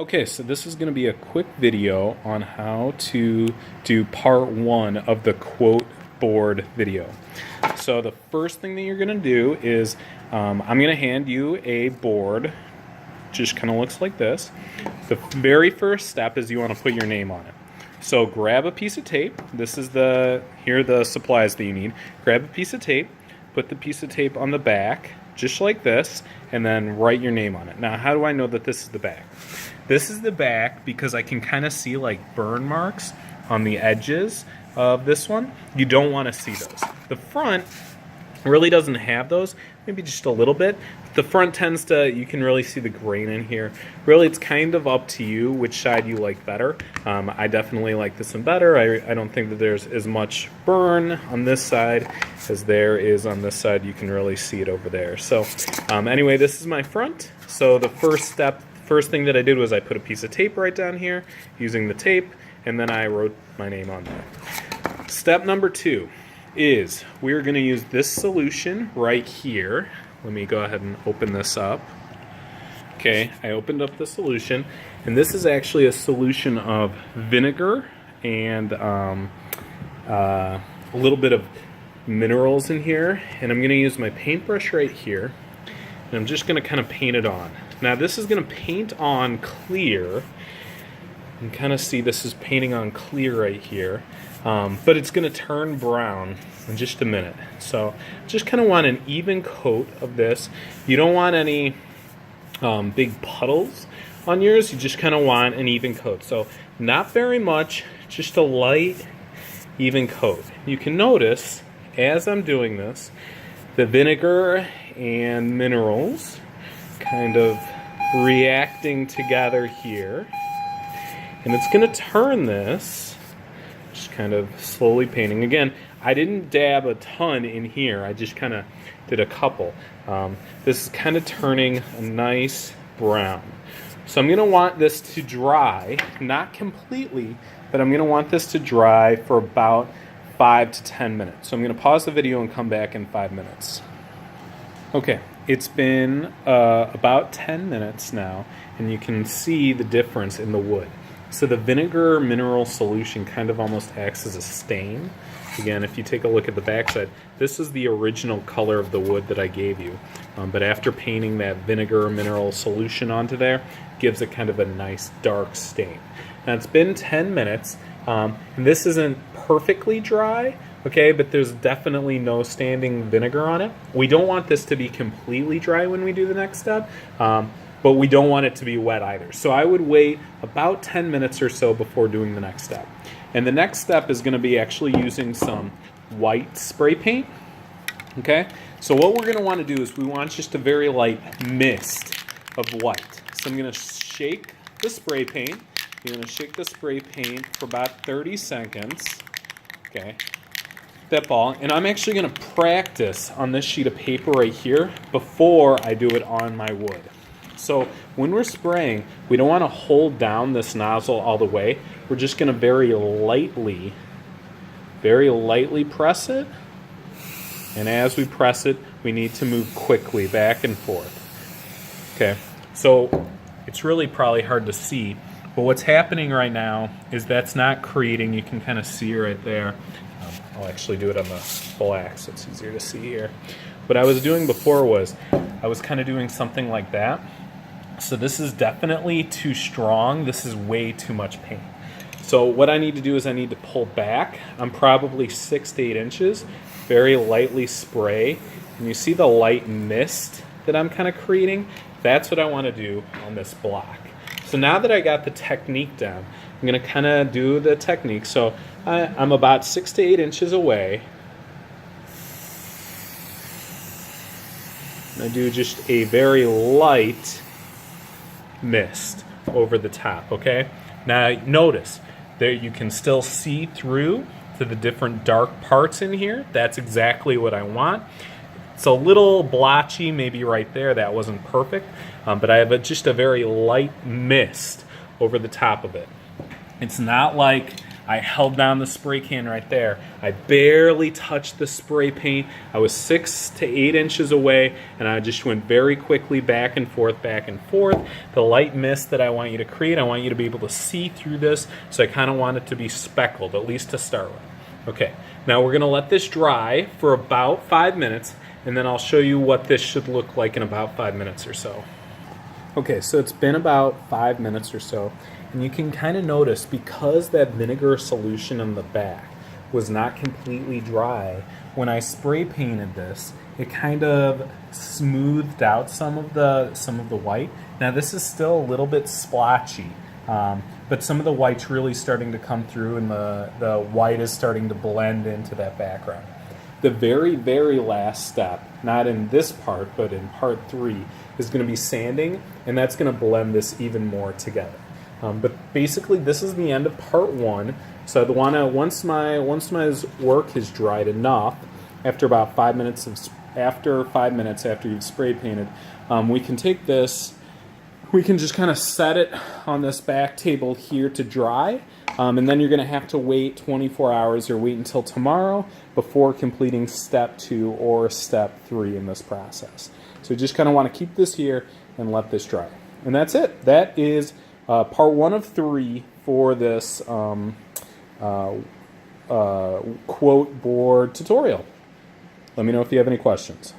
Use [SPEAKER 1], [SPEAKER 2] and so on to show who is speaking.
[SPEAKER 1] Okay, so this is going to be a quick video on how to do part one of the quote board video. So the first thing that you're going to do is I'm going to hand you a board. Just kind of looks like this. The very first step is you want to put your name on it. So grab a piece of tape. This is here are the supplies that you need. Grab a piece of tape, put the piece of tape on the back, just like this, and then write your name on it. Now, how do I know that this is the back? This is the back because I can kind of see like burn marks on the edges of this one. You don't want to see those. The front really doesn't have those, maybe just a little bit. The front tends to, you can really see the grain in here. Really, it's kind of up to you which side you like better. I definitely like this one better. I don't think that there's as much burn on this side as there is on this side. You can really see it over there. So anyway, this is my front. So the first thing that I did was I put a piece of tape right down here using the tape, and then I wrote my name on there. Step number 2 is we're going to use this solution right here. Let me go ahead and open this up. Okay, I opened up the solution, and this is actually a solution of vinegar and a little bit of minerals in here, and I'm going to use my paintbrush right here, and I'm just going to kind of paint it on. Now this is going to paint on clear. You can kind of see this is painting on clear right here. But it's going to turn brown in just a minute. So just kind of want an even coat of this. You don't want any big puddles on yours. You just kind of want an even coat. So not very much, just a light, even coat. You can notice as I'm doing this, the vinegar and minerals kind of reacting together here. And it's going to turn this, just kind of slowly painting. Again, I didn't dab a ton in here. I just kind of did a couple. This is kind of turning a nice brown. So I'm going to want this to dry, not completely, but I'm going to want this to dry for about 5 to 10 minutes. So I'm going to pause the video and come back in 5 minutes. Okay, it's been about 10 minutes now, and you can see the difference in the wood. So the vinegar mineral solution kind of almost acts as a stain. Again, if you take a look at the backside, this is the original color of the wood that I gave you. But after painting that vinegar mineral solution onto there, gives it kind of a nice dark stain. Now it's been 10 minutes, and this isn't perfectly dry, okay, but there's definitely no standing vinegar on it. We don't want this to be completely dry when we do the next step. But we don't want it to be wet either. So I would wait about 10 minutes or so before doing the next step. And the next step is going to be actually using some white spray paint. Okay? So what we're going to want to do is we want just a very light mist of white. So I'm going to shake the spray paint. You're going to shake the spray paint for about 30 seconds. Okay? That ball. And I'm actually going to practice on this sheet of paper right here before I do it on my wood. So when we're spraying, we don't want to hold down this nozzle all the way. We're just going to very lightly press it. And as we press it, we need to move quickly back and forth. Okay, so it's really probably hard to see, but what's happening right now is that's not creating, you can kind of see right there. I'll actually do it on the black so it's easier to see here. What I was doing before was I was kind of doing something like that. So this is definitely too strong. This is way too much paint. So what I need to do is I need to pull back. I'm probably 6 to 8 inches, very lightly spray. And you see the light mist that I'm kind of creating? That's what I want to do on this block. So now that I got the technique down, I'm going to kind of do the technique. So I'm about 6 to 8 inches away. I do just a very light mist over the top, okay? Now notice there you can still see through to the different dark parts in here. That's exactly what I want. It's a little blotchy maybe right there. That wasn't perfect, but I have just a very light mist over the top of it. It's not like I held down the spray can right there. I barely touched the spray paint. I was 6 to 8 inches away, and I just went very quickly back and forth, back and forth. The light mist that I want you to create, I want you to be able to see through this, so I kind of want it to be speckled, at least to start with. Okay, now we're gonna let this dry for about 5 minutes, and then I'll show you what this should look like in about 5 minutes or so. Okay, so it's been about 5 minutes or so, and you can kind of notice because that vinegar solution on the back was not completely dry, when I spray painted this, it kind of smoothed out some of the white. Now this is still a little bit splotchy, but some of the white's really starting to come through, and the white is starting to blend into that background. The very, very last step, not in this part, but in part 3, is going to be sanding, and that's going to blend this even more together. But basically, this is the end of part 1. So I'd want to, once my work has dried enough, after about 5 minutes after you've spray painted, we can take this. We can just kind of set it on this back table here to dry, and then you're going to have to wait 24 hours or wait until tomorrow before completing step 2 or step 3 in this process. So you just kind of want to keep this here and let this dry. And that's it. That is part 1 of 3 for this quote board tutorial. Let me know if you have any questions.